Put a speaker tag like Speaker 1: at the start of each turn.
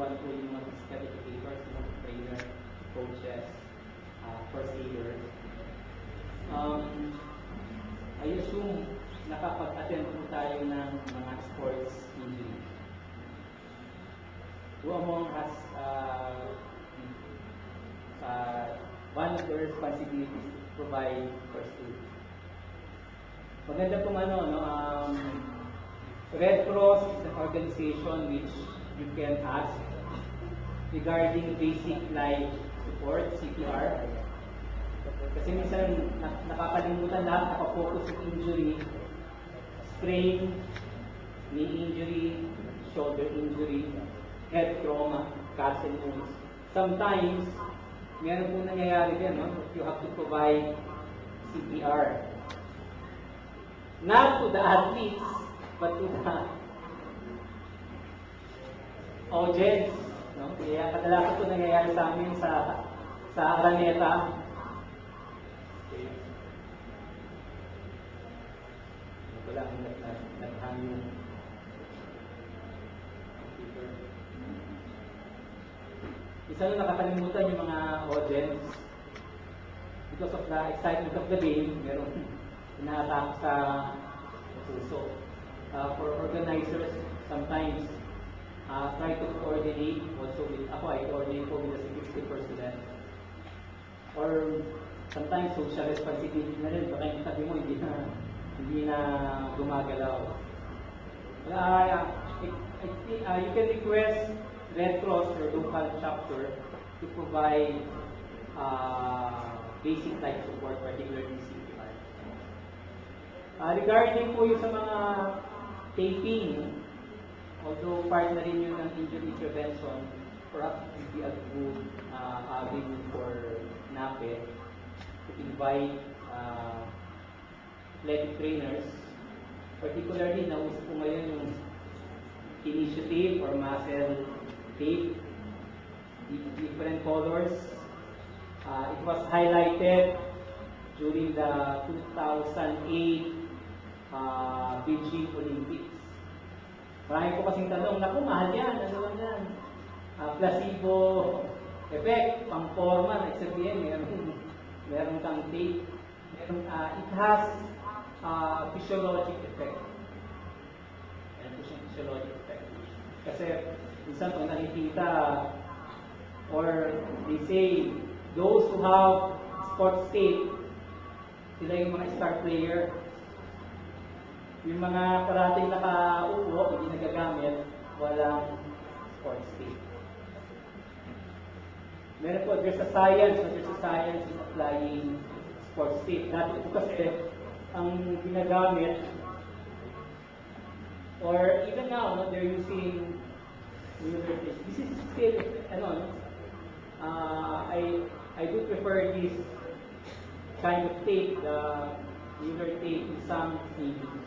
Speaker 1: one po yung mga physical educators, mga trainer, coaches, first aiders. I assume nakapag-attend po tayo ng mga sports injury. Who among us, one of the responsibilities to provide first aid? Maganda pong Red Cross is an organization which you can ask regarding basic life support, CPR. Kasi minsan nakakalimutan lahat, nakafocus sa injury, sprain, knee injury, shoulder injury, head trauma, castle wounds. Sometimes, meron po nangyayari din, no? You have to provide CPR. Not to the athletes, but to the audience. No? Kaya kadalasan ito nangyayari sa amin sa Araneta. Okay. Wala akong naghang yung computer. Isa nung nakakalimutan yung mga audience. Because of the excitement of the game, meron inaatake sa puso. For organizers, sometimes try to coordinate also with, I coordinate po with the security personnel. Or sometimes social responsibility na rin, baka yung tabi mo hindi na gumagalaw. You can request Red Cross or local chapter to provide basic life support, particularly CPR. Regarding po yung sa mga taping, although part na rin yun ng injury prevention, perhaps it would be a good avenue for NAPE to invite athletic trainers, particularly nauso po ngayon yung initiative or muscle tape, different colors. It was highlighted during the 2008 Beijing Olympics. Marami po kasing tanong, naku, mahal yan, ano lang yan? Placebo effect, pang-forma, nagsabihin, meron kang tape. It has physiologic effect. Meron po siyang physiologic effect. Kasi, minsan pag nakikita, or they say, those who have sports tape, sila yung mga star player. Yung mga parating nakaupo, hindi nagagamit, walang sports tape. Meron po, there's a science in applying sports tape. Dati po kasi, ang ginagamit, or even now, no, they're using newer tape. This is still, I do prefer this kind of tape, the newer tape in some cases.